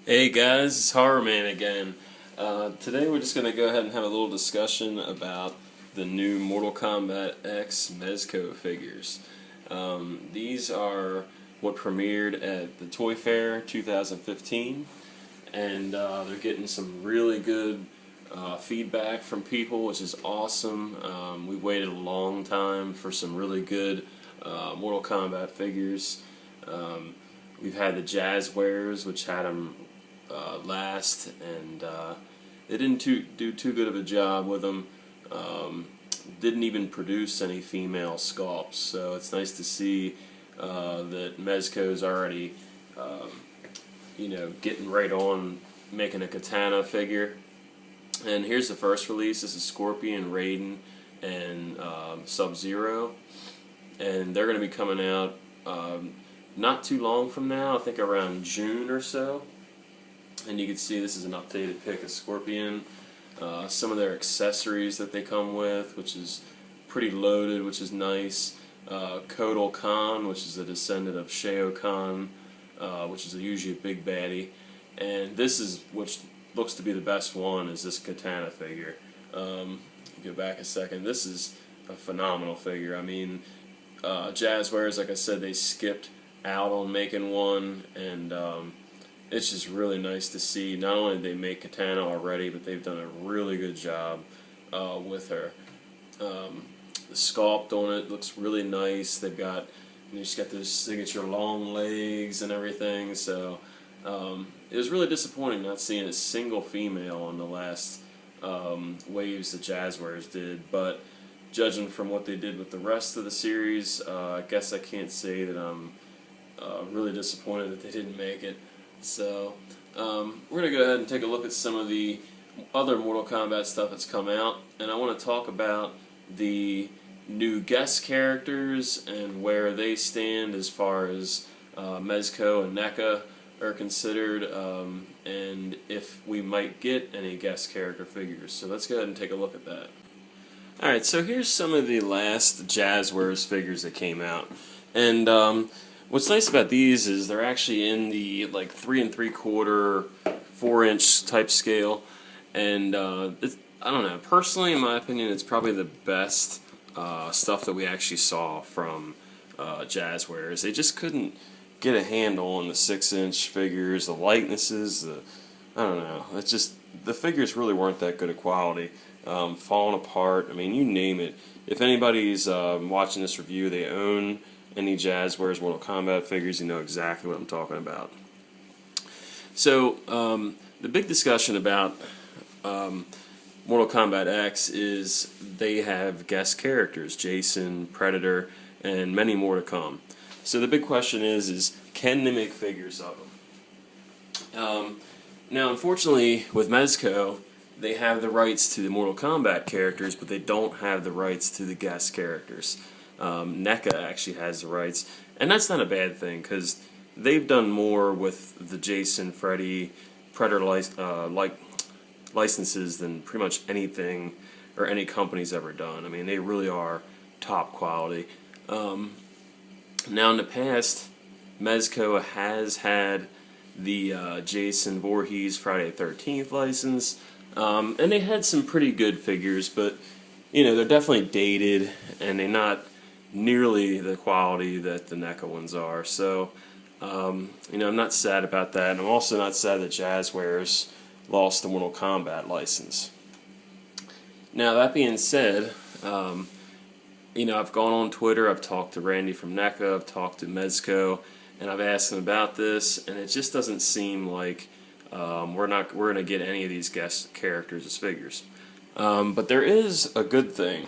Hey guys, it's Horror Man again. Today we're just going to go ahead and have a little discussion about the new Mortal Kombat X Mezco figures. These are what premiered at the Toy Fair 2015, and they're getting some really good feedback from people, which is awesome. We've waited a long time for some really good Mortal Kombat figures. We've had the Jazwares, which had them last, and they didn't do too good of a job with them. Didn't even produce any female sculpts, so it's nice to see that Mezco's already, getting right on making a katana figure. And here's the first release. This is Scorpion, Raiden, and Sub-Zero, and they're going to be coming out not too long from now. I think around June or so. And you can see this is an updated pic of Scorpion. Some of their accessories that they come with, which is pretty loaded, which is nice. Kotal Khan, which is a descendant of Shao Kahn, which is usually a big baddie. And this is, which looks to be the best one, is this katana figure. Go back a second. This is a phenomenal figure. I mean, Jazwares, like I said, they skipped out on making one, and it's just really nice to see. Not only did they make katana already, but they've done a really good job with her. The sculpt on it looks really nice. They've got, she's got those signature long legs and everything. So it was really disappointing not seeing a single female on the last waves that Jazwares did. But judging from what they did with the rest of the series, I guess I can't say that I'm really disappointed that they didn't make it. So we're going to go ahead and take a look at some of the other Mortal Kombat stuff that's come out, and I want to talk about the new guest characters and where they stand as far as Mezco and NECA are considered, and if we might get any guest character figures. So let's go ahead and take a look at that. Alright, so here's some of the last Jazwares figures that came out, and what's nice about these is they're actually in the like 3 3/4, 4-inch type scale, and I don't know. Personally, in my opinion, it's probably the best stuff that we actually saw from Jazwares. They just couldn't get a handle on the 6-inch figures, the likenesses. I don't know. It's just the figures really weren't that good of quality, falling apart. I mean, you name it. If anybody's watching this review, they own any Jazwares Mortal Kombat figures, you know exactly what I'm talking about. So, the big discussion about Mortal Kombat X is they have guest characters, Jason, Predator, and many more to come. So the big question is can they make figures of them? Now, unfortunately, with Mezco, they have the rights to the Mortal Kombat characters, but they don't have the rights to the guest characters. NECA actually has the rights, and that's not a bad thing because they've done more with the Jason, Freddy, Predator licenses than pretty much anything or any company's ever done. I mean, they really are top quality. Now, in the past, Mezco has had the Jason Voorhees Friday the 13th license, and they had some pretty good figures, but they're definitely dated, and they're not nearly the quality that the NECA ones are. So, I'm not sad about that. And I'm also not sad that Jazwares lost the Mortal Kombat license. Now, that being said, I've gone on Twitter, I've talked to Randy from NECA, I've talked to Mezco, and I've asked them about this, and it just doesn't seem like we're going to get any of these guest characters as figures. But there is a good thing.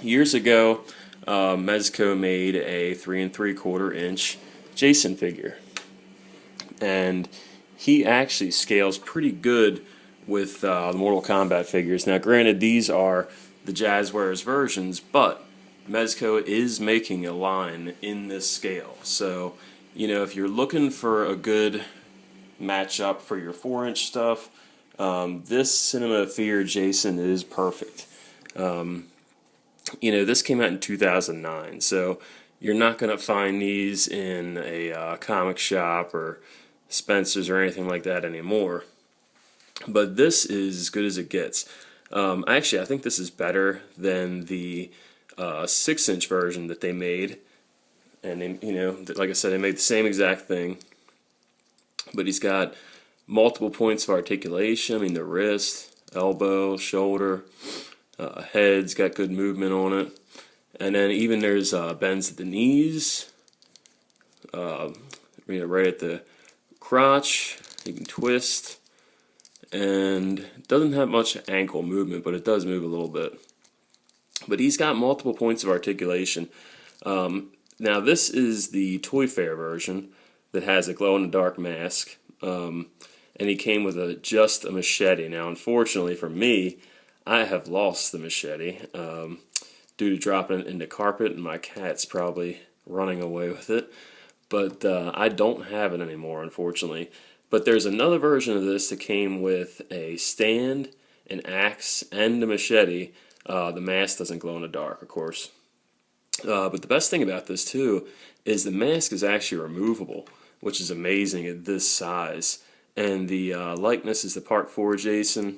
Years ago, Mezco made a 3 3/4-inch Jason figure, and he actually scales pretty good with the Mortal Kombat figures. Now, granted, these are the Jazwares versions, but Mezco is making a line in this scale. So, if you're looking for a good matchup for your 4-inch stuff, this Cinema Fear Jason is perfect. This came out in 2009, so you're not going to find these in a comic shop or Spencer's or anything like that anymore. But this is as good as it gets. Actually, I think this is better than the 6-inch version that they made. And they, you know, like I said, they made the same exact thing. But he's got multiple points of articulation. I mean, the wrist, elbow, shoulder, head's got good movement on it. And then even there's bends at the knees, right at the crotch. You can twist. And it doesn't have much ankle movement, but it does move a little bit. But he's got multiple points of articulation. Now this is the Toy Fair version that has a glow-in-the-dark mask, and he came with just a machete. Now unfortunately for me, I have lost the machete due to dropping it in the carpet, and my cat's probably running away with it. But I don't have it anymore, unfortunately. But there's another version of this that came with a stand, an axe, and a machete. The mask doesn't glow in the dark, of course. But the best thing about this, too, is the mask is actually removable, which is amazing at this size. And the likeness is the Part 4 Jason.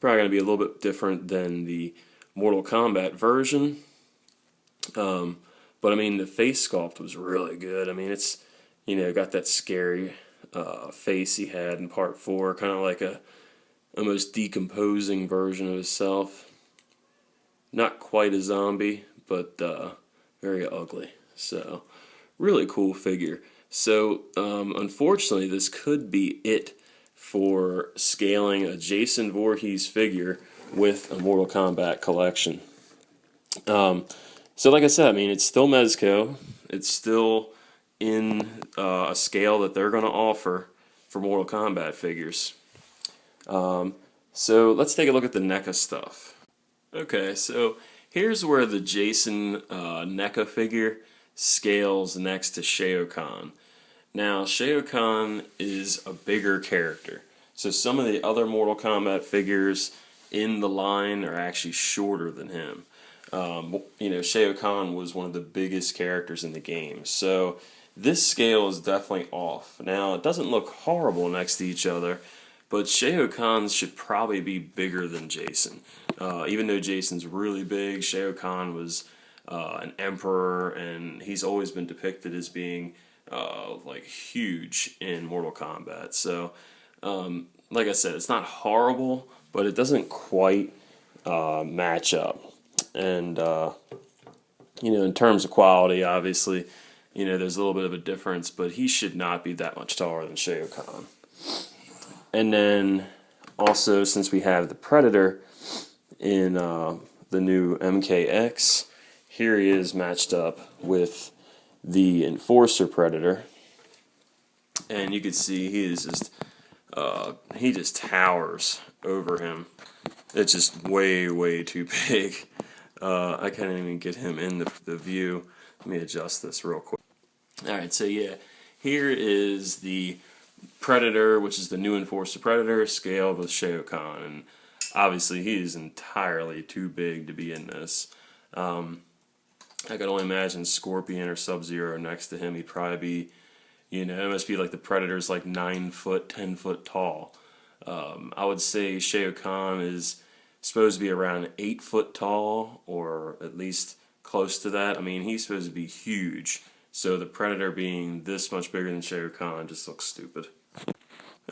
Probably going to be a little bit different than the Mortal Kombat version. But, I mean, the face sculpt was really good. I mean, it's, you know, got that scary face he had in Part 4, kind of like a almost decomposing version of himself. Not quite a zombie, but very ugly. So, really cool figure. So, unfortunately, this could be it for scaling a Jason Voorhees figure with a Mortal Kombat collection. So, like I said, I mean, it's still Mezco. It's still in a scale that they're going to offer for Mortal Kombat figures. So let's take a look at the NECA stuff. Okay, so here's where the Jason NECA figure scales next to Shao Kahn. Now, Shao Kahn is a bigger character. So some of the other Mortal Kombat figures in the line are actually shorter than him. You know, Shao Kahn was one of the biggest characters in the game. So this scale is definitely off. Now, it doesn't look horrible next to each other, but Shao Kahn should probably be bigger than Jason. Even though Jason's really big, Shao Kahn was an emperor, and he's always been depicted as being like huge in Mortal Kombat. So, like I said, it's not horrible, but it doesn't quite match up. And, you know, in terms of quality, obviously, you know, there's a little bit of a difference, but he should not be that much taller than Shao Kahn. And then, also, since we have the Predator in the new MKX, here he is matched up with the Enforcer Predator. And you can see he is just, he just towers over him. It's just way, way too big. I can't even get him in the view. Let me adjust this real quick. Alright, so yeah, here is the Predator, which is the new Enforcer Predator, scaled with Shao Kahn. And obviously, he is entirely too big to be in this. I could only imagine Scorpion or Sub-Zero next to him. He'd probably be, you know, it must be like the Predator's like 9 foot, 10 foot tall. I would say Shao Kahn is supposed to be around 8 foot tall, or at least close to that. I mean, he's supposed to be huge. So the Predator being this much bigger than Shao Kahn just looks stupid.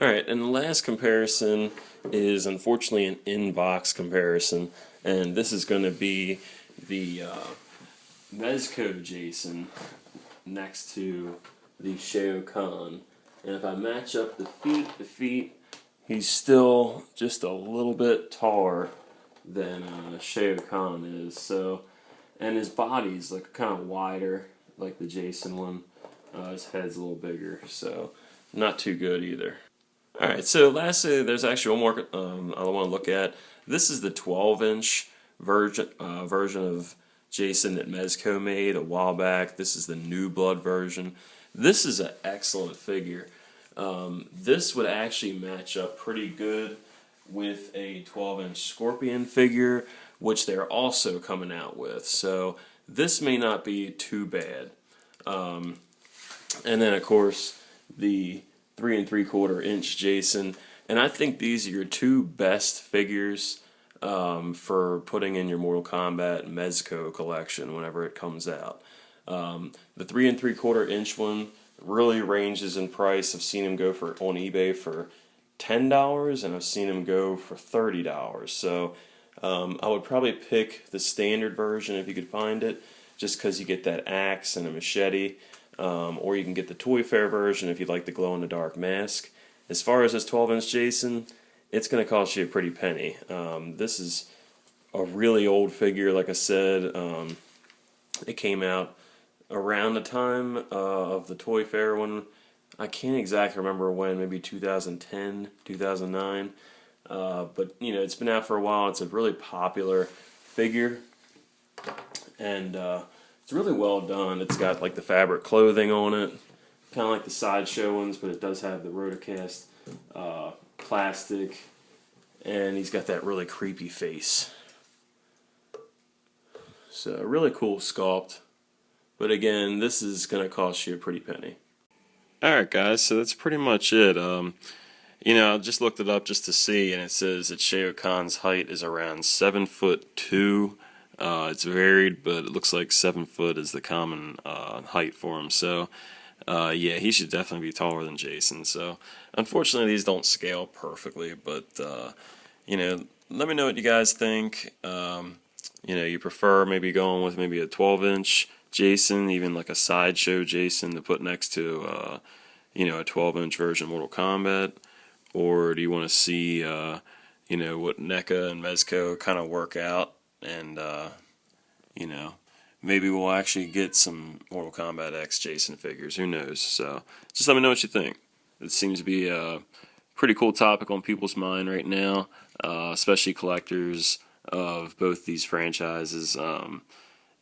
Alright, and the last comparison is unfortunately an in-box comparison. And this is going to be the Mezco Jason next to the Shao Kahn. And if I match up the feet, he's still just a little bit taller than Shao Kahn is. So, and his body's like kind of wider, like the Jason one. His head's a little bigger, so not too good either. Alright, so lastly, there's actually one more I want to look at. This is the 12-inch version of Jason that Mezco made a while back. This is the New Blood version. This is an excellent figure. This would actually match up pretty good with a 12-inch Scorpion figure, which they're also coming out with. So this may not be too bad. And then, of course, the 3 3/4 inch Jason, and I think these are your two best figures for putting in your Mortal Kombat Mezco collection whenever it comes out. The 3 3/4 inch one really ranges in price. I've seen them go for on eBay for $10, and I've seen them go for $30. So I would probably pick the standard version if you could find it, just because you get that axe and a machete. Or you can get the Toy Fair version if you'd like the glow-in-the-dark mask. As far as this 12-inch Jason, it's going to cost you a pretty penny. This is a really old figure, like I said. It came out around the time of the Toy Fair one. I can't exactly remember when, maybe 2010, 2009. But, you know, it's been out for a while. It's a really popular figure. And it's really well done. It's got like the fabric clothing on it, kind of like the sideshow ones, but it does have the rotocast plastic, and he's got that really creepy face. So a really cool sculpt, but again, this is going to cost you a pretty penny. Alright guys, so that's pretty much it. You know, I just looked it up just to see, and it says that Shao Kahn's height is around 7'2". It's varied, but it looks like 7 foot is the common height for him. So, yeah, he should definitely be taller than Jason. So, unfortunately, these don't scale perfectly, but, you know, let me know what you guys think. You know, you prefer maybe going with maybe a 12-inch Jason, even like a sideshow Jason to put next to, you know, a 12-inch version of Mortal Kombat, or do you want to see, you know, what NECA and Mezco kind of work out? And, you know, maybe we'll actually get some Mortal Kombat X Jason figures. Who knows? So, just let me know what you think. It seems to be a pretty cool topic on people's mind right now, especially collectors of both these franchises.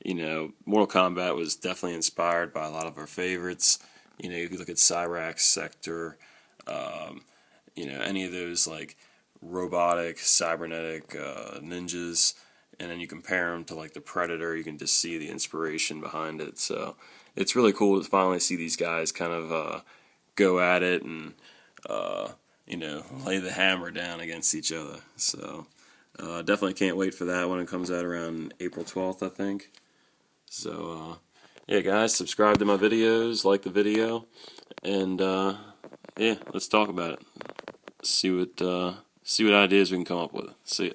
You know, Mortal Kombat was definitely inspired by a lot of our favorites. You know, if you look at Cyrax, Sector, you know, any of those, like, robotic, cybernetic ninjas, and then you compare them to like the Predator, you can just see the inspiration behind it. So it's really cool to finally see these guys kind of go at it and you know, lay the hammer down against each other. So definitely can't wait for that when it comes out around April 12th, I think. So yeah, guys, subscribe to my videos, like the video, and yeah, let's talk about it. See what ideas we can come up with. See ya.